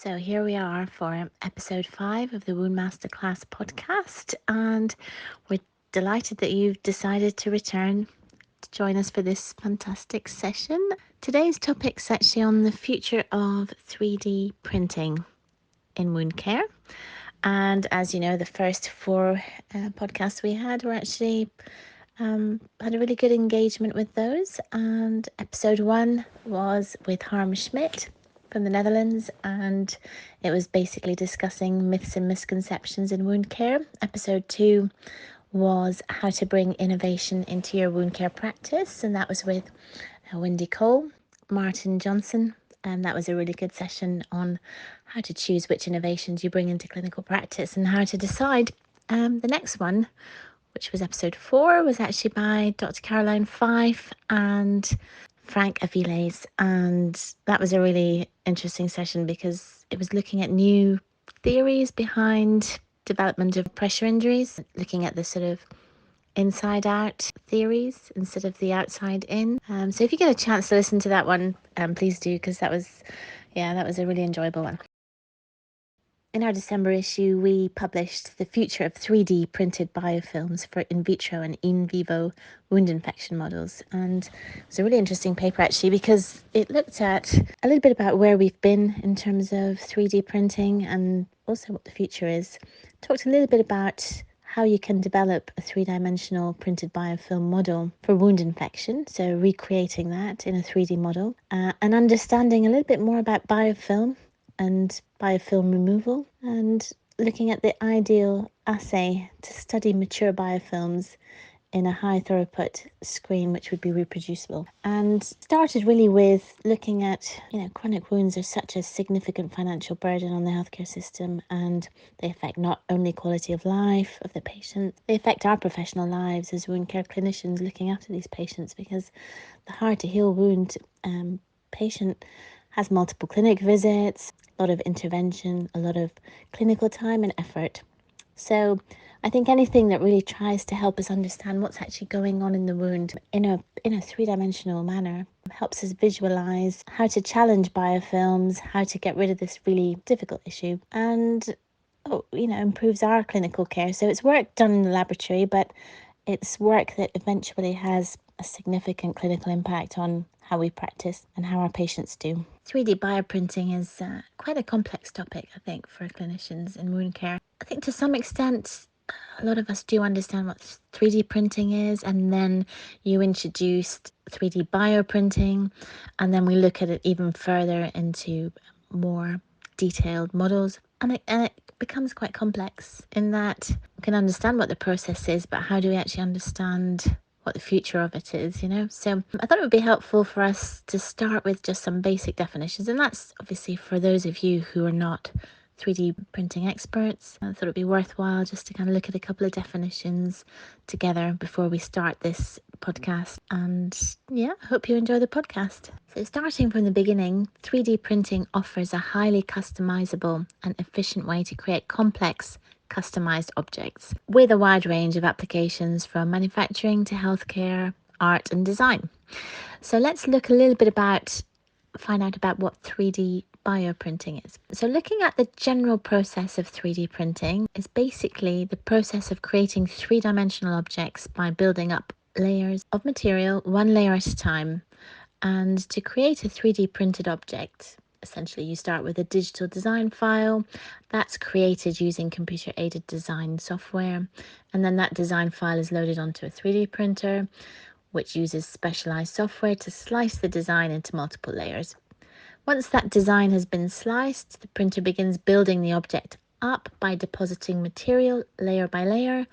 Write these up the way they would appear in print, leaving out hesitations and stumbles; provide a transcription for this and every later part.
So here we are for episode 5 of the Wound Masterclass podcast, and we're delighted that you've decided to return to join us for this fantastic session. Today's topic is actually on the future of 3D printing in wound care. And as you know, the first 4 podcasts we had were actually had a really good engagement with those. And episode 1 was with Harm Schmidt from the Netherlands, and it was basically discussing myths and misconceptions in wound care. Episode 2 was how to bring innovation into your wound care practice, and that was with Wendy Cole, Martin Johnson, and that was a really good session on how to choose which innovations you bring into clinical practice and how to decide. The next one, which was episode 4, was actually by Dr. Caroline Fife and Frank Aviles, and that was a really interesting session because it was looking at new theories behind development of pressure injuries, looking at the sort of inside out theories instead of the outside in. So if you get a chance to listen to that one, please do, because that was a really enjoyable one. In our December issue, we published The Future of 3D Printed Biofilms for In Vitro and In Vivo Wound Infection Models. And it was a really interesting paper, actually, because it looked at a little bit about where we've been in terms of 3D printing and also what the future is. Talked a little bit about how you can develop a 3-dimensional printed biofilm model for wound infection, so recreating that in a 3D model, and understanding a little bit more about biofilm and biofilm removal, and looking at the ideal assay to study mature biofilms in a high throughput screen which would be reproducible. And started really with looking at, chronic wounds are such a significant financial burden on the healthcare system, and they affect not only quality of life of the patient, they affect our professional lives as wound care clinicians looking after these patients, because the hard to heal wound patient has multiple clinic visits, a lot of intervention, a lot of clinical time and effort. So I think anything that really tries to help us understand what's actually going on in the wound in a 3-dimensional manner helps us visualize how to challenge biofilms, how to get rid of this really difficult issue, and improves our clinical care. So it's work done in the laboratory, but it's work that eventually has a significant clinical impact on how we practice and how our patients do. 3D bioprinting is quite a complex topic, I think, for clinicians in wound care. I think to some extent, a lot of us do understand what 3D printing is, and then you introduced 3D bioprinting, and then we look at it even further into more detailed models, and it becomes quite complex in that we can understand what the process is, but how do we actually understand what the future of it is, So I thought it would be helpful for us to start with just some basic definitions, and that's obviously for those of you who are not 3D printing experts. I thought it'd be worthwhile just to kind of look at a couple of definitions together before we start this podcast. And I hope you enjoy the podcast. So starting from the beginning, 3D printing offers a highly customizable and efficient way to create complex customized objects with a wide range of applications from manufacturing to healthcare, art and design. So let's look a little bit find out about what 3D bioprinting is. So looking at the general process of 3D printing is basically the process of creating 3-dimensional objects by building up layers of material, one layer at a time. And to create a 3D printed object, essentially you start with a digital design file that's created using computer-aided design software, and then that design file is loaded onto a 3D printer, which uses specialized software to slice the design into multiple layers. Once that design has been sliced, the printer begins building the object up by depositing material layer by layer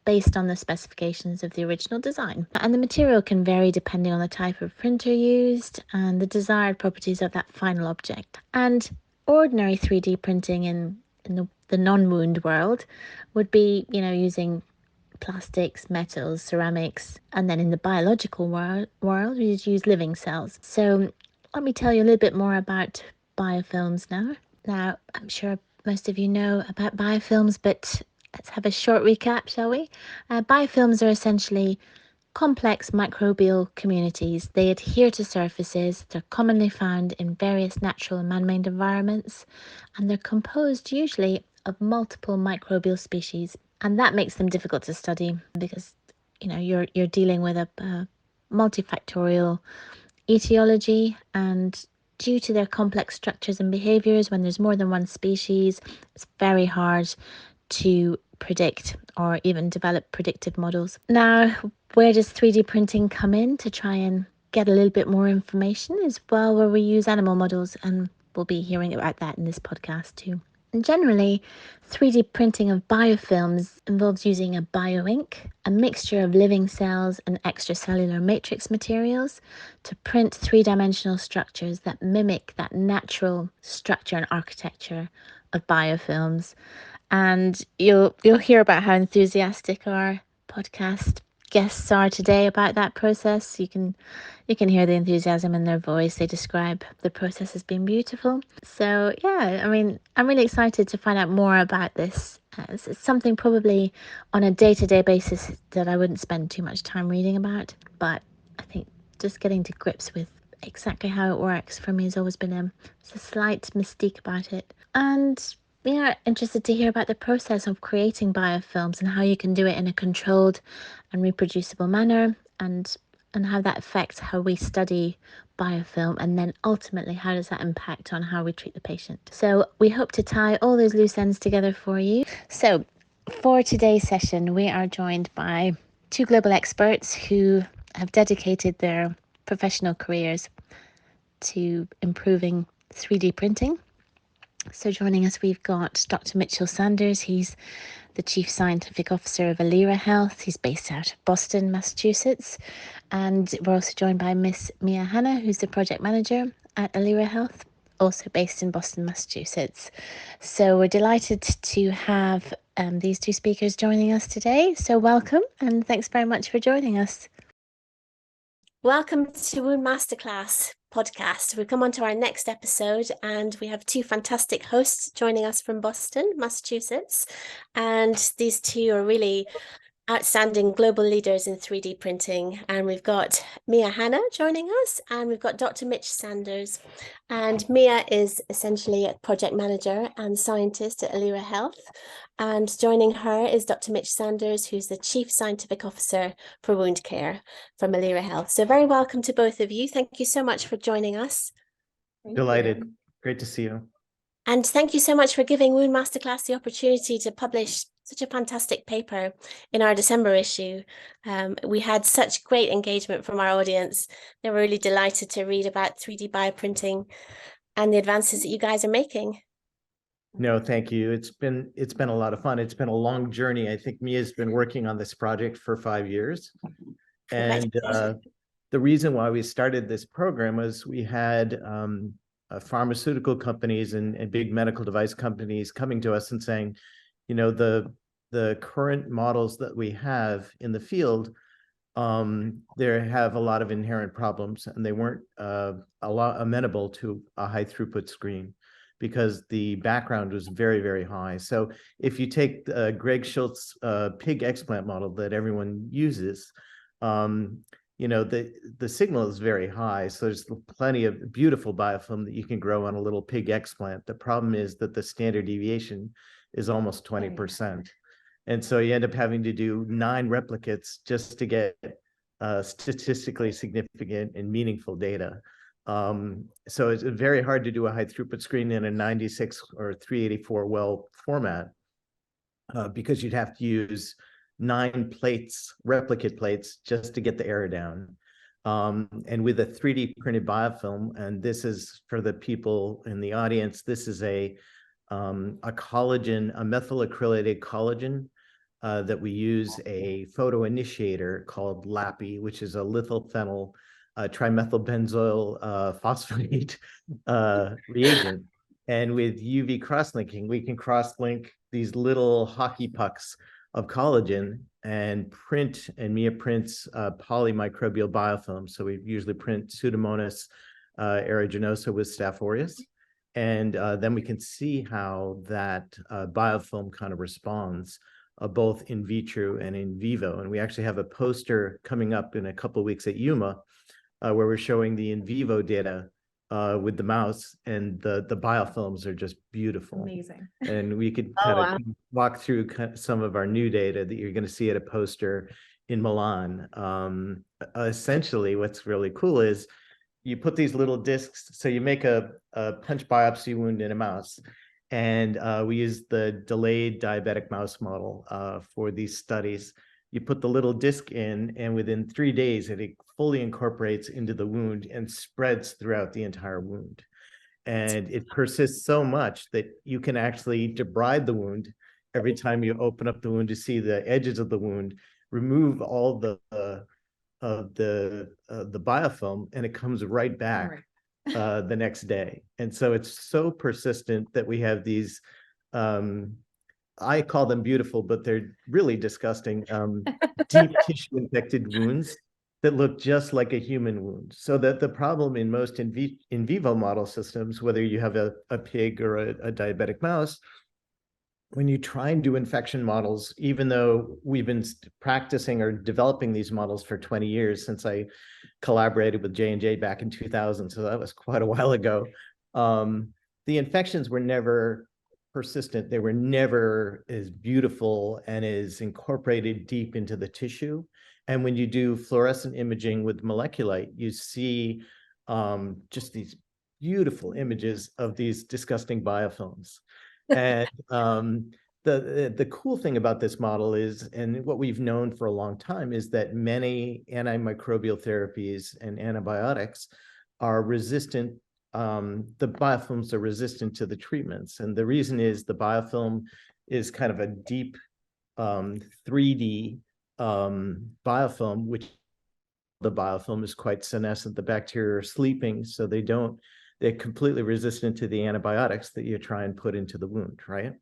based on the specifications of the original design. And the material can vary depending on the type of printer used and the desired properties of that final object. And ordinary 3D printing in the non-wound world would be, using plastics, metals, ceramics, and then in the biological world we'd use living cells. So let me tell you a little bit more about biofilms now. Now, I'm sure most of you know about biofilms, but let's have a short recap, shall we? Biofilms are essentially complex microbial communities. They adhere to surfaces, they're commonly found in various natural and man-made environments, and they're composed usually of multiple microbial species. And that makes them difficult to study because, you're dealing with a multifactorial etiology, and due to their complex structures and behaviors, when there's more than one species, it's very hard to predict or even develop predictive models. Now, where does 3D printing come in to try and get a little bit more information is, well, where we use animal models, and we'll be hearing about that in this podcast too. And generally, 3D printing of biofilms involves using a bioink, a mixture of living cells and extracellular matrix materials, to print three-dimensional structures that mimic that natural structure and architecture of biofilms. And you'll hear about how enthusiastic our podcast guests are today about that process. You can hear the enthusiasm in their voice. They describe the process as being beautiful. So yeah, I mean, I'm really excited to find out more about this. It's something probably on a day-to-day basis that I wouldn't spend too much time reading about, but I think just getting to grips with exactly how it works for me has always been a slight mystique about it. And we are interested to hear about the process of creating biofilms and how you can do it in a controlled and reproducible manner, and how that affects how we study biofilm, and then ultimately how does that impact on how we treat the patient. So we hope to tie all those loose ends together for you. So for today's session, we are joined by two global experts who have dedicated their professional careers to improving 3D printing. So joining us, we've got Dr. Mitchell Sanders. He's the Chief Scientific Officer of Alira Health. He's based out of Boston, Massachusetts. And we're also joined by Miss Mia Hanna, who's the Project Manager at Alira Health, also based in Boston, Massachusetts. So we're delighted to have these two speakers joining us today. So welcome, and thanks very much for joining us. Welcome to Wound Masterclass Podcast. We've come on to our next episode, and we have two fantastic hosts joining us from Boston, Massachusetts. And these two are really outstanding global leaders in 3D printing. And we've got Mia Hanna joining us, and we've got Dr. Mitch Sanders. And Mia is essentially a project manager and scientist at Alira Health. And joining her is Dr. Mitch Sanders, who's the Chief Scientific Officer for Wound Care from Alira Health. So very welcome to both of you. Thank you so much for joining us. Delighted. Great to see you. And thank you so much for giving Wound Masterclass the opportunity to publish such a fantastic paper in our December issue. We had such great engagement from our audience. They were really delighted to read about 3D bioprinting and the advances that you guys are making. No, thank you. It's been a lot of fun. It's been a long journey. I think Mia's been working on this project for 5 years. And the reason why we started this program was we had pharmaceutical companies and big medical device companies coming to us and saying, the current models that we have in the field, they have a lot of inherent problems, and they weren't a lot amenable to a high throughput screen because the background was very, very high. So if you take Greg Schultz's pig explant model that everyone uses, the signal is very high. So there's plenty of beautiful biofilm that you can grow on a little pig explant. The problem is that the standard deviation is almost 20%. And so you end up having to do 9 replicates just to get statistically significant and meaningful data. So it's very hard to do a high throughput screen in a 96 or 384 well format because you'd have to use 9 plates, replicate plates, just to get the error down. And with a 3D printed biofilm, and this is for the people in the audience, this is a collagen, a methyl acrylated collagen that we use a photo initiator called LAPI, which is a lithophenyl trimethylbenzoyl phosphonate reagent. And with UV cross-linking, we can cross-link these little hockey pucks of collagen and print, and Mia prints polymicrobial biofilm. So we usually print Pseudomonas aeruginosa with Staph aureus. And then we can see how that biofilm kind of responds both in vitro and in vivo. And we actually have a poster coming up in a couple of weeks at UMA, where we're showing the in vivo data with the mouse, and the biofilms are just beautiful. Amazing. And we could kind of walk through some of our new data that you're going to see at a poster in Milan. Essentially, what's really cool is you put these little discs. So you make a punch biopsy wound in a mouse, and we use the delayed diabetic mouse model for these studies. You put the little disc in, and within 3 days, it fully incorporates into the wound and spreads throughout the entire wound. And it persists so much that you can actually debride the wound every time you open up the wound to see the edges of the wound, remove all the biofilm, and it comes right back the next day. And so it's so persistent that we have these, I call them beautiful, but they're really disgusting, deep tissue infected wounds that look just like a human wound. So that the problem in most in vivo model systems, whether you have a pig or a diabetic mouse, when you try and do infection models, even though we've been practicing or developing these models for 20 years since I collaborated with J&J back in 2000, so that was quite a while ago, the infections were never persistent. They were never as beautiful and as incorporated deep into the tissue. And when you do fluorescent imaging with moleculite, you see just these beautiful images of these disgusting biofilms. And the cool thing about this model is, and what we've known for a long time, is that many antimicrobial therapies and antibiotics are resistant. The biofilms are resistant to the treatments. And the reason is the biofilm is kind of a deep 3D biofilm, which the biofilm is quite senescent. The bacteria are sleeping, so they're completely resistant to the antibiotics that you try and put into the wound, right?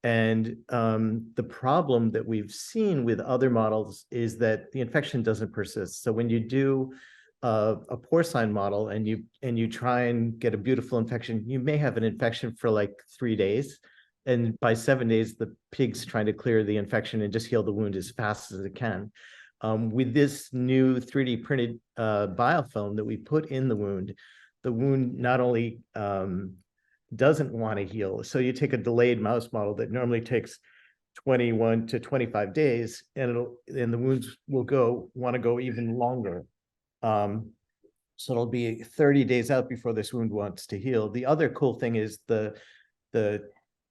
And the problem that we've seen with other models is that the infection doesn't persist. So when you do a porcine model and you try and get a beautiful infection, you may have an infection for like 3 days. And by 7 days, the pig's trying to clear the infection and just heal the wound as fast as it can. With this new 3D printed biofilm that we put in the wound not only doesn't want to heal. So you take a delayed mouse model that normally takes 21 to 25 days, and the wounds will want to go even longer. So it'll be 30 days out before this wound wants to heal. The other cool thing is the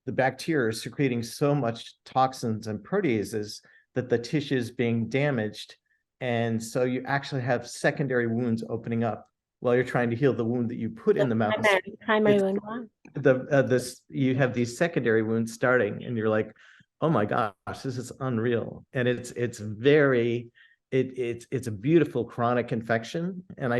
bacteria are secreting so much toxins and proteases that the tissue is being damaged. And so you actually have secondary wounds opening up while you're trying to heal the wound that you put in the mouse. Primary wound. You have these secondary wounds starting, and you're like, oh my gosh, this is unreal. And it's a beautiful chronic infection. And I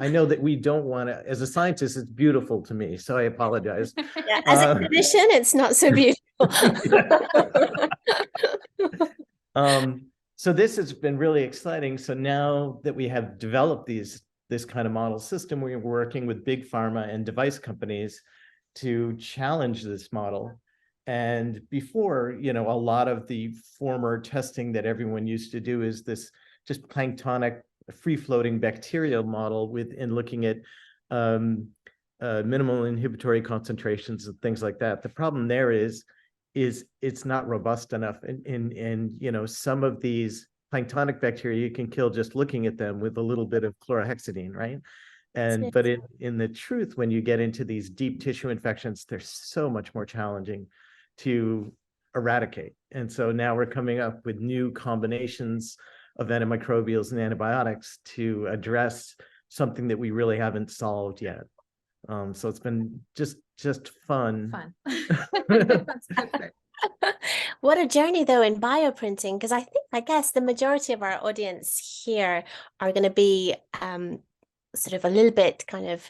know that we don't want to, as a scientist, it's beautiful to me, so I apologize. Yeah, as a clinician, it's not so beautiful. So this has been really exciting. So now that we have developed this kind of model system, we're working with big pharma and device companies to challenge this model. And before, a lot of the former testing that everyone used to do is this just planktonic free-floating bacterial model and looking at minimal inhibitory concentrations and things like that. The problem there is it's not robust enough. And some of these planktonic bacteria you can kill just looking at them with a little bit of chlorhexidine, right? But in the truth, when you get into these deep tissue infections, they're so much more challenging to eradicate. And so now we're coming up with new combinations of antimicrobials and antibiotics to address something that we really haven't solved yet. So it's been just fun. What a journey, though, in bioprinting, because I guess the majority of our audience here are going to be sort of a little bit kind of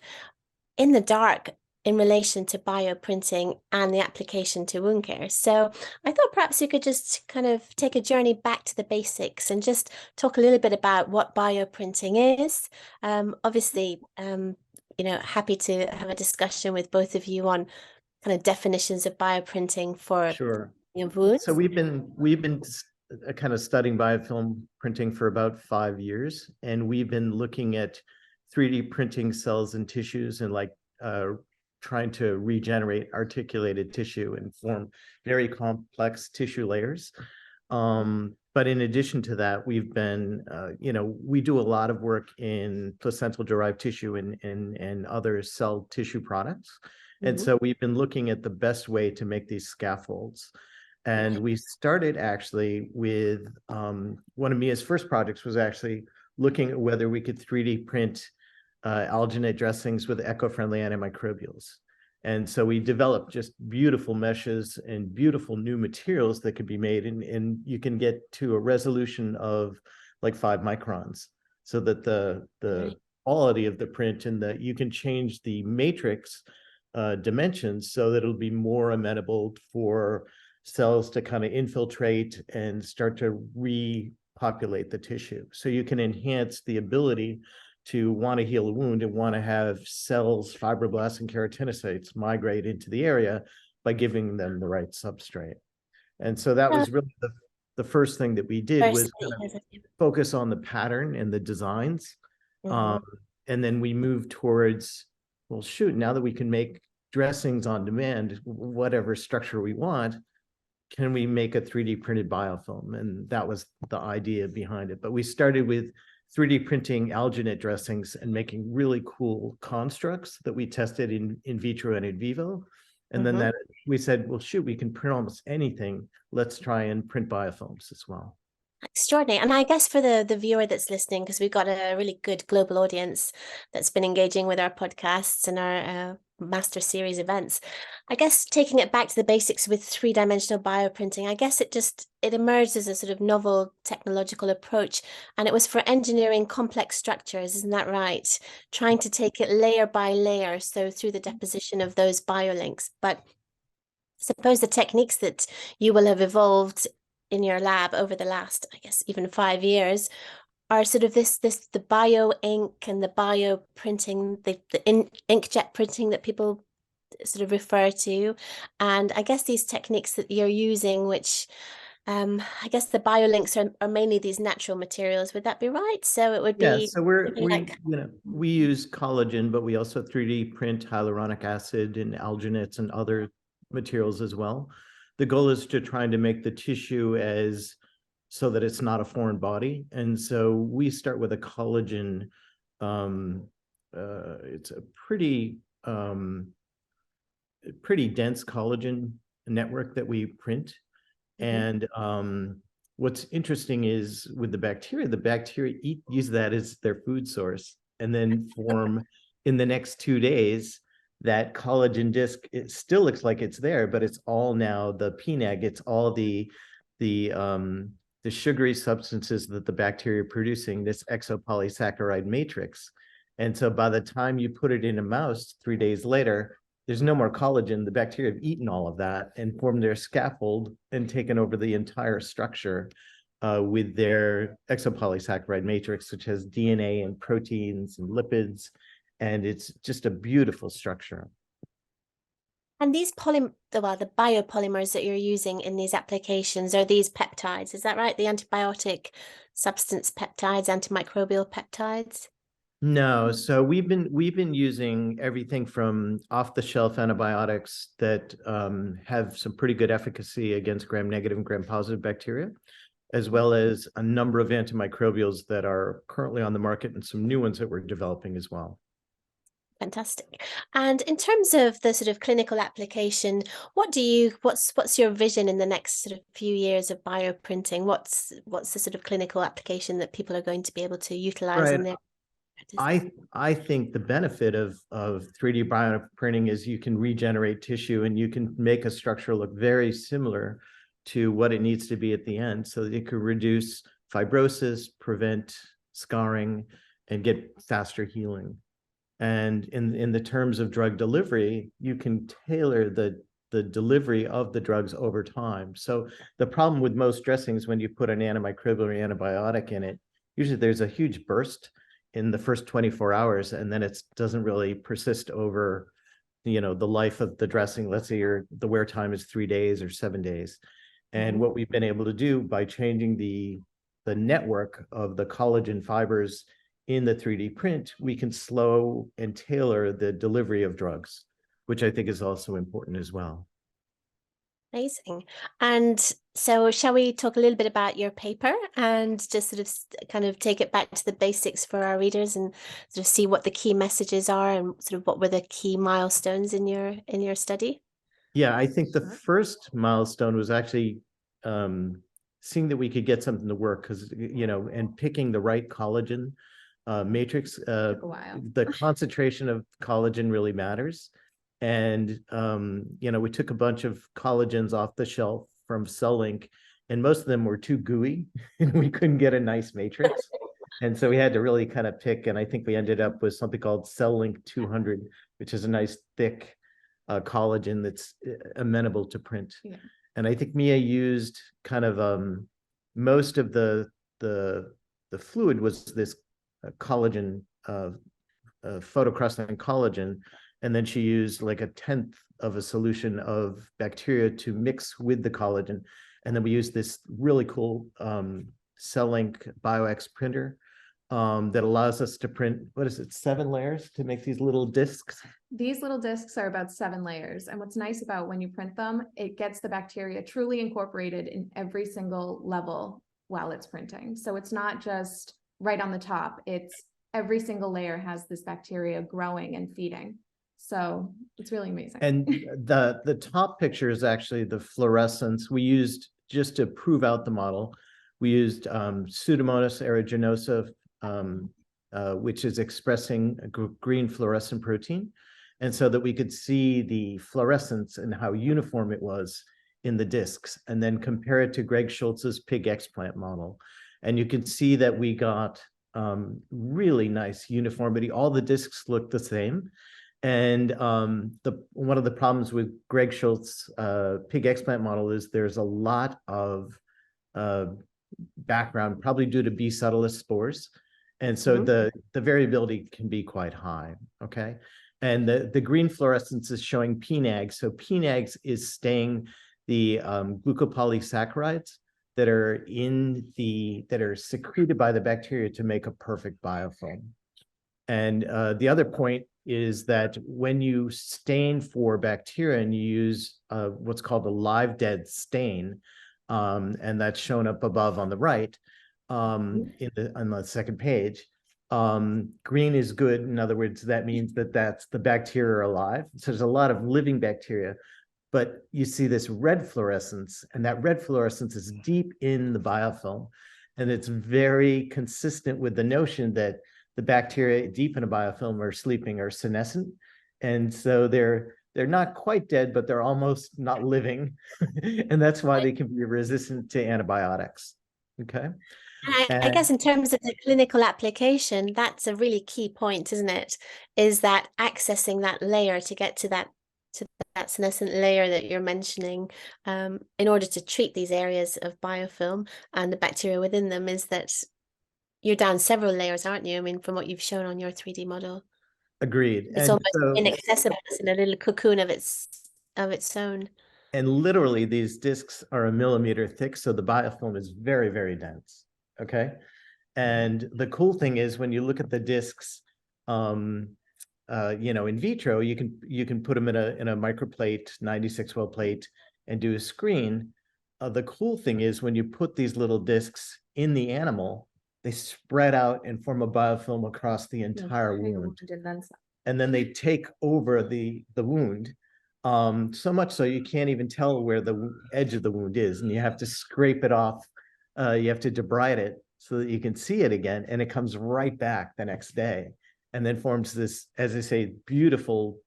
in the dark in relation to bioprinting and the application to wound care. So I thought perhaps you could just kind of take a journey back to the basics and just talk a little bit about what bioprinting is. Obviously, happy to have a discussion with both of you on kind of definitions of bioprinting for Of wounds? So we've been kind of studying biofilm printing for about 5 years, and we've been looking at 3D printing cells and tissues and trying to regenerate articulated tissue and form very complex tissue layers. But in addition to that, we've been, we do a lot of work in placental derived tissue and other cell tissue products. And so we've been looking at the best way to make these scaffolds. And we started actually with one of Mia's first projects was actually looking at whether we could 3D print alginate dressings with eco-friendly antimicrobials. And so we developed just beautiful meshes and beautiful new materials that could be made, and you can get to a resolution of like 5 microns, so that the quality of the print and that you can change the matrix dimensions so that it'll be more amenable for cells to kind of infiltrate and start to repopulate the tissue. So you can enhance the ability to want to heal a wound and want to have cells, fibroblasts, and keratinocytes migrate into the area by giving them the right substrate. And so that was really the first thing that we did, was kind of focus on the pattern and the designs. And then we moved towards, well, shoot, now that we can make dressings on demand, whatever structure we want, can we make a 3D printed biofilm? And that was the idea behind it. But we started with 3D printing alginate dressings and making really cool constructs that we tested in vitro and in vivo. And then that we said, well, shoot, we can print almost anything. Let's try and print biofilms as well. Extraordinary. And I guess for the viewer that's listening, because we've got a really good global audience that's been engaging with our podcasts and our master series events, I guess taking it back to the basics with 3-dimensional bioprinting, I guess it emerged as a sort of novel technological approach, and it was for engineering complex structures, isn't that right? Trying to take it layer by layer, so through the deposition of those biolinks. But I suppose the techniques that you will have evolved in your lab over the last, I guess, even 5 years, are sort of the bio ink and the bio printing, the inkjet printing that people sort of refer to. And I guess these techniques that you're using, which I guess the biolinks are mainly these natural materials. Would that be right? So it would be. Yeah, so we use collagen, but we also 3D print hyaluronic acid and alginates and other materials as well. The goal is to try to make the tissue so that it's not a foreign body. And so we start with a collagen. It's a pretty dense collagen network that we print. And what's interesting is with the bacteria use that as their food source, and then form in the next 2 days. That collagen disc, it still looks like it's there, but it's all now the PNEG, it's all the sugary substances that the bacteria are producing, this exopolysaccharide matrix. And so by the time you put it in a mouse 3 days later, there's no more collagen. The bacteria have eaten all of that and formed their scaffold and taken over the entire structure with their exopolysaccharide matrix, which has DNA and proteins and lipids. And it's just a beautiful structure. And these the biopolymers that you're using in these applications are these peptides, is that right? The antibiotic substance peptides, antimicrobial peptides? No, so we've been using everything from off-the-shelf antibiotics that have some pretty good efficacy against gram-negative and gram-positive bacteria, as well as a number of antimicrobials that are currently on the market and some new ones that we're developing as well. Fantastic. And in terms of the sort of clinical application, what's your vision in the next sort of few years of bioprinting? What's the sort of clinical application that people are going to be able to utilize in their practice? I think the benefit of 3D bioprinting is you can regenerate tissue and you can make a structure look very similar to what it needs to be at the end, so that it could reduce fibrosis, prevent scarring, and get faster healing. And in the terms of drug delivery, you can tailor the delivery of the drugs over time. So the problem with most dressings, when you put an antimicrobial or antibiotic in it, usually there's a huge burst in the first 24 hours, and then it doesn't really persist over, the life of the dressing. Let's say the wear time is 3 days or 7 days. And what we've been able to do by changing the network of the collagen fibers in the 3D print, we can slow and tailor the delivery of drugs, which I think is also important as well. Amazing. And so shall we talk a little bit about your paper and just sort of kind of take it back to the basics for our readers and sort of see what the key messages are and sort of what were the key milestones in your study? Yeah, I think the first milestone was actually seeing that we could get something to work, because, and picking the right collagen matrix. Took a while. The concentration of collagen really matters. And, we took a bunch of collagens off the shelf from CellLink, and most of them were too gooey and we couldn't get a nice matrix. And so we had to really kind of pick, and I think we ended up with something called CellLink 200, which is a nice thick collagen that's amenable to print. Yeah. And I think Mia used kind of most of the fluid was this collagen, photocrystalline collagen, and then she used like 1/10 of a solution of bacteria to mix with the collagen. And then we used this really cool CellLink BioX printer that allows us to print, 7 layers to make these little discs? These little discs are about 7 layers. And what's nice about when you print them, it gets the bacteria truly incorporated in every single level while it's printing. So it's not just right on the top. It's every single layer has this bacteria growing and feeding. So it's really amazing. And the top picture is actually the fluorescence we used just to prove out the model. We used Pseudomonas aeruginosa, which is expressing a green fluorescent protein. And so that we could see the fluorescence and how uniform it was in the discs, and then compare it to Greg Schultz's pig explant model. And you can see that we got really nice uniformity. All the discs look the same. And one of the problems with Greg Schultz's pig explant model is there's a lot of background, probably due to B. subtilis spores. And so the variability can be quite high, okay? And the green fluorescence is showing PNAGs. So PNAGs is staying the glucopolysaccharides that are secreted by the bacteria to make a perfect biofilm. And the other point is that when you stain for bacteria and you use what's called a live dead stain, and that's shown up above on the right, on the second page, green is good. In other words, that means that's the bacteria are alive. So there's a lot of living bacteria, but you see this red fluorescence, and that red fluorescence is deep in the biofilm. And it's very consistent with the notion that the bacteria deep in a biofilm are sleeping or senescent. And so they're not quite dead, but they're almost not living. And that's why they can be resistant to antibiotics. Okay. And I guess in terms of the clinical application, that's a really key point, isn't it? Is that accessing that layer to get to that senescent layer that you're mentioning, in order to treat these areas of biofilm and the bacteria within them, is that you're down several layers, aren't you? I mean, from what you've shown on your 3D model. Agreed. It's and almost so, inaccessible. It's in a little cocoon of its own. And literally these discs are a millimeter thick, so the biofilm is very, very dense. Okay. And the cool thing is when you look at the discs, in vitro, you can put them in a microplate, 96 well plate, and do a screen. The cool thing is when you put these little discs in the animal, they spread out and form a biofilm across the entire wound. And then they take over the wound, so much so you can't even tell where the edge of the wound is, and you have to scrape it off. You have to debride it so that you can see it again, and it comes right back the next day, and then forms this, as I say, beautiful,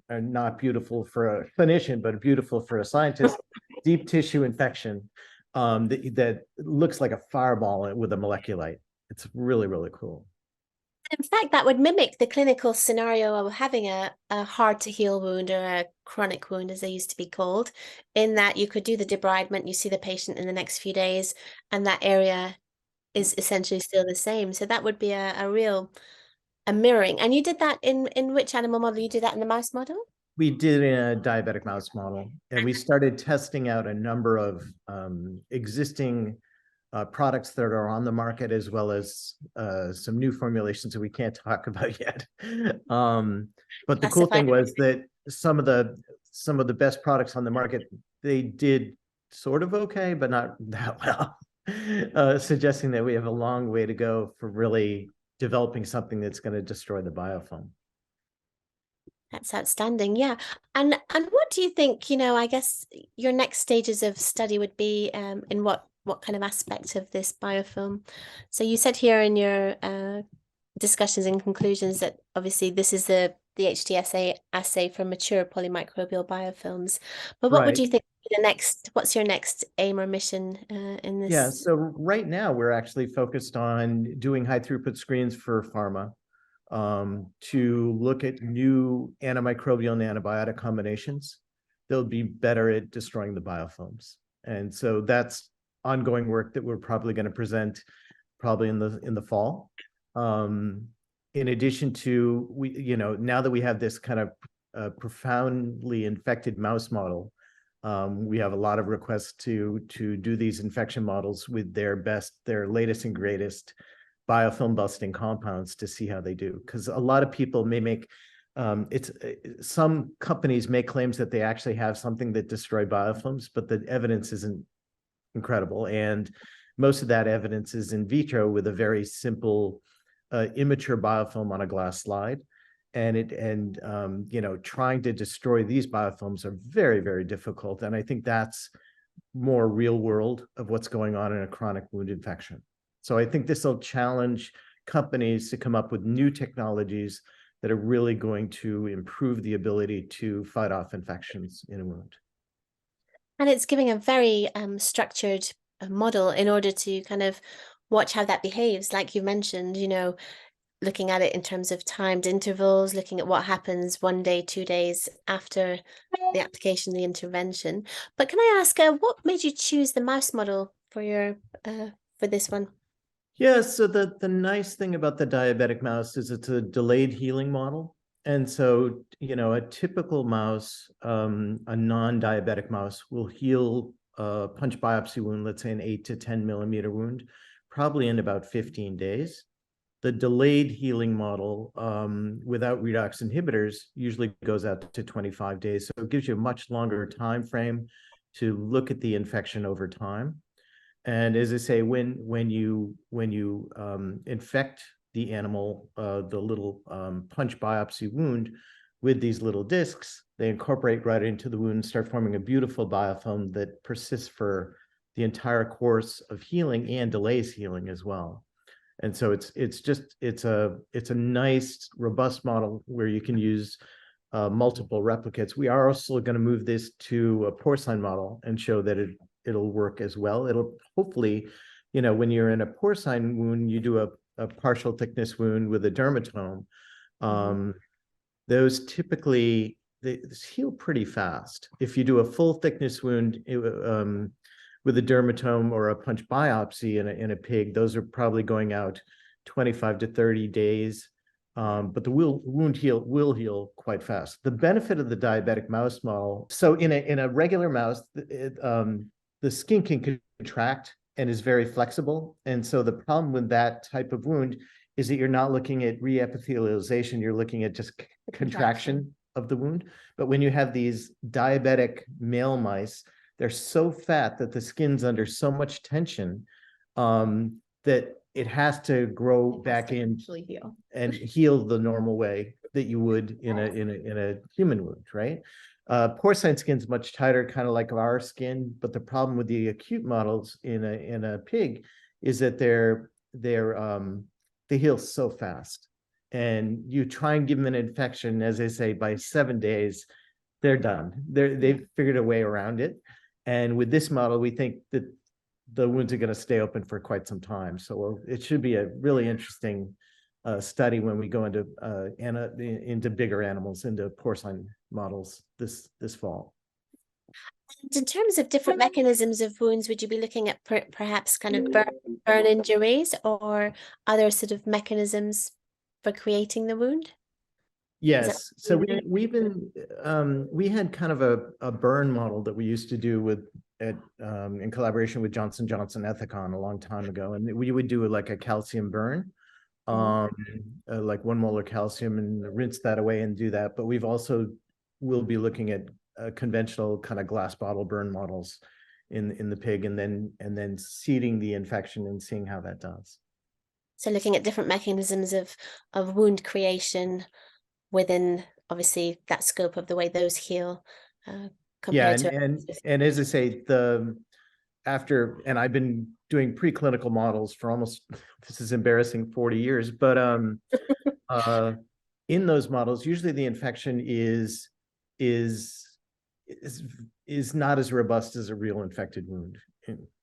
or not beautiful for a clinician, but beautiful for a scientist, deep tissue infection that looks like a fireball with a moleculite. It's really, really cool. In fact, that would mimic the clinical scenario of having a hard to heal wound, or a chronic wound, as they used to be called, in that you could do the debridement, you see the patient in the next few days, and that area is essentially still the same. So that would be a real mirroring. And you did that in which animal model? You did that in the mouse model? We did a diabetic mouse model, and we started testing out a number of existing products that are on the market, as well as some new formulations that we can't talk about yet. But the cool thing was that some of the best products on the market, they did sort of okay, but not that well, suggesting that we have a long way to go for really developing something that's going to destroy the biofilm. That's outstanding. Yeah. And what do you think, I guess your next stages of study would be in what kind of aspect of this biofilm? So you said here in your discussions and conclusions that obviously this is the HTSA assay for mature polymicrobial biofilms. But what would you think what's your next aim or mission in this? Yeah, so right now we're actually focused on doing high throughput screens for pharma to look at new antimicrobial and antibiotic combinations. They'll be better at destroying the biofilms. And so that's ongoing work that we're probably going to present probably in the fall. In addition to, now that we have this kind of profoundly infected mouse model, we have a lot of requests to do these infection models with their latest and greatest biofilm busting compounds to see how they do. Because a lot of people may make, some companies make claims that they actually have something that destroy biofilms, but the evidence isn't incredible. And most of that evidence is in vitro with a very simple immature biofilm on a glass slide. And trying to destroy these biofilms are very, very difficult. And I think that's more real world of what's going on in a chronic wound infection. So I think this will challenge companies to come up with new technologies that are really going to improve the ability to fight off infections in a wound. And it's giving a very structured model in order to kind of watch how that behaves. Like you mentioned, looking at it in terms of timed intervals, looking at what happens 1 day, 2 days after the application, the intervention. But can I ask, what made you choose the mouse model for this one? Yeah, so the nice thing about the diabetic mouse is it's a delayed healing model. And so, a typical mouse, a non-diabetic mouse, will heal a punch biopsy wound, let's say an 8 to 10 millimeter wound, probably in about 15 days. The delayed healing model without redox inhibitors usually goes out to 25 days. So it gives you a much longer time frame to look at the infection over time. And as I say, when you infect the animal, the little punch biopsy wound with these little discs, they incorporate right into the wound and start forming a beautiful biofilm that persists for the entire course of healing and delays healing as well. And so it's a nice, robust model where you can use multiple replicates. We are also going to move this to a porcine model and show that it'll work as well. It'll hopefully, when you're in a porcine wound, you do a partial thickness wound with a dermatome. Those typically, they heal pretty fast. If you do a full thickness wound with a dermatome or a punch biopsy in a pig, those are probably going out 25 to 30 days. But the wound will heal quite fast. The benefit of the diabetic mouse model, so in a regular mouse, the skin can contract and is very flexible. And so the problem with that type of wound is that you're not looking at reepithelialization, you're looking at just contraction of the wound. But when you have these diabetic male mice, they're so fat that the skin's under so much tension that it has to grow back in and heal the normal way that you would in a human wound, right? Porcine skin's much tighter, kind of like our skin, but the problem with the acute models in a pig is that they heal so fast, and you try and give them an infection, as they say, by 7 days, they're done. They've figured a way around it, and with this model, we think that the wounds are going to stay open for quite some time. So it should be a really interesting study when we go into bigger animals, into porcine models this fall. And in terms of different mechanisms of wounds, would you be looking at perhaps kind of burn injuries or other sort of mechanisms for creating the wound? Yes. So Mhm. we had kind of a burn model that we used to do in collaboration with Johnson Johnson Ethicon a long time ago. And we would do like a calcium burn, like 1 molar calcium, and rinse that away and do that. But we'll be looking at conventional kind of glass bottle burn models in the pig, and then seeding the infection and seeing how that does. So looking at different mechanisms of wound creation within obviously that scope of the way those heal, Yeah, compared to and as I say, and I've been doing preclinical models for almost, this is embarrassing, 40 years, but in those models, usually the infection is not as robust as a real infected wound,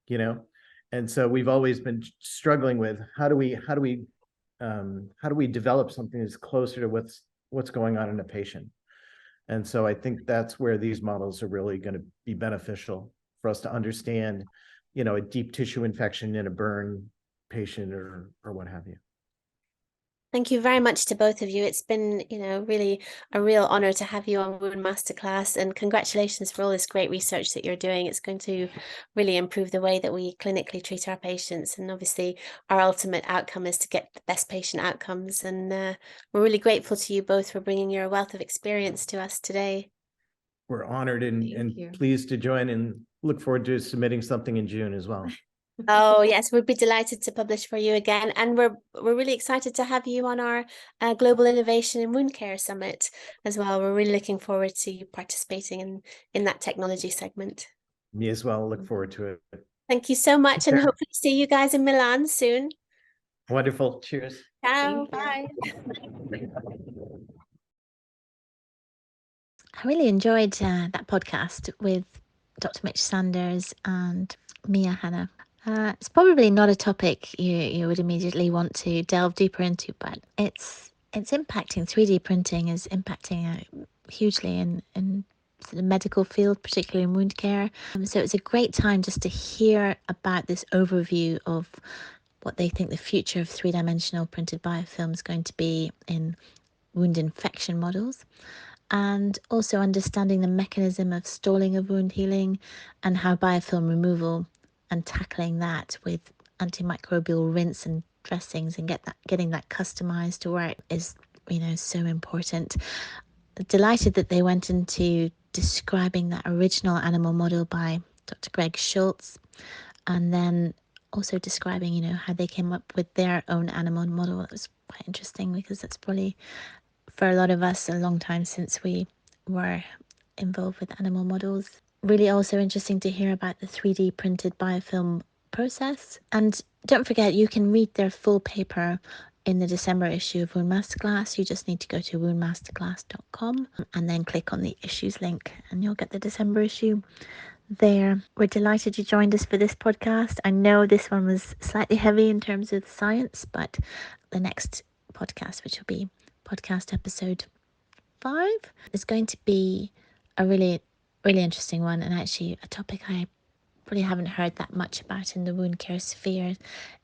you know? And so we've always been struggling with how do we develop something that's closer to what's going on in a patient. And so I think that's where these models are really going to be beneficial for us to understand, a deep tissue infection in a burn patient or what have you. Thank you very much to both of you. It's been, really a real honor to have you on Wound Masterclass, and congratulations for all this great research that you're doing. It's going to really improve the way that we clinically treat our patients. And obviously our ultimate outcome is to get the best patient outcomes. And we're really grateful to you both for bringing your wealth of experience to us today. We're honored and you. pleased to join, and look forward to submitting something in June as well. Oh yes, we'd be delighted to publish for you again, and we're really excited to have you on our Global Innovation in Wound Care Summit as well. We're really looking forward to you participating in that technology segment. Me as well. Look forward to it. Thank you so much, and hopefully see you guys in Milan soon. Wonderful. Cheers. Ciao. Bye. I really enjoyed that podcast with Dr. Mitch Sanders and Mia Hanna. It's probably not a topic you would immediately want to delve deeper into, but it's impacting. 3D printing is impacting hugely in the medical field, particularly in wound care. So it's a great time just to hear about this overview of what they think the future of 3-dimensional printed biofilm is going to be in wound infection models, and also understanding the mechanism of stalling of wound healing and how biofilm removal and tackling that with antimicrobial rinse and dressings and getting that customized to work is so important. Delighted that they went into describing that original animal model by Dr. Greg Schultz, and then also describing how they came up with their own animal model. It was quite interesting because that's probably for a lot of us a long time since we were involved with animal models. Really also interesting to hear about the 3D printed biofilm process. And don't forget, you can read their full paper in the December issue of Wound Masterclass. You just need to go to woundmasterclass.com and then click on the issues link and you'll get the December issue there. We're delighted you joined us for this podcast. I know this one was slightly heavy in terms of science, but the next podcast, which will be podcast episode 5, is going to be a really, really interesting one, and actually a topic I probably haven't heard that much about in the wound care sphere,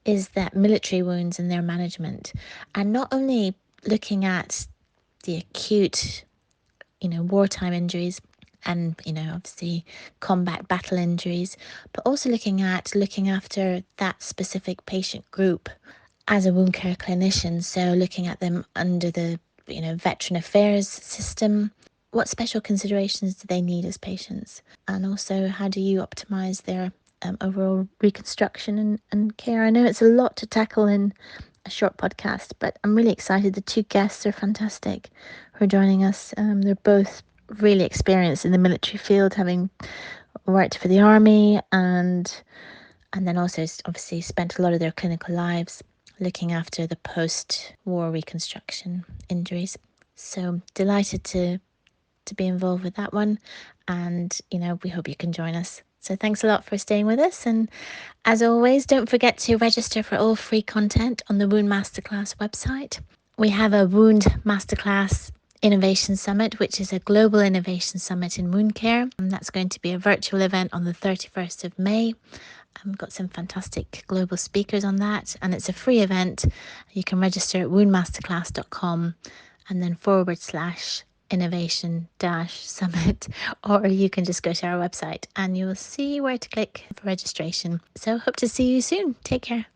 is that military wounds and their management, and not only looking at the acute, wartime injuries and, obviously combat battle injuries, but also looking after that specific patient group as a wound care clinician. So looking at them under the, veteran affairs system, what special considerations do they need as patients? And also, how do you optimize their overall reconstruction and care? I know it's a lot to tackle in a short podcast, but I'm really excited. The 2 guests are fantastic who are joining us. They're both really experienced in the military field, having worked for the army and then also obviously spent a lot of their clinical lives looking after the post-war reconstruction injuries. So delighted to be involved with that one, and we hope you can join us. So thanks a lot for staying with us, and as always, don't forget to register for all free content on the Wound Masterclass website. We have a Wound Masterclass Innovation Summit, which is a global innovation summit in wound care, and that's going to be a virtual event on the 31st of May. We've got some fantastic global speakers on that, and it's a free event. You can register at woundmasterclass.com and then /innovation-summit, or you can just go to our website and you will see where to click for registration. So hope to see you soon. Take care.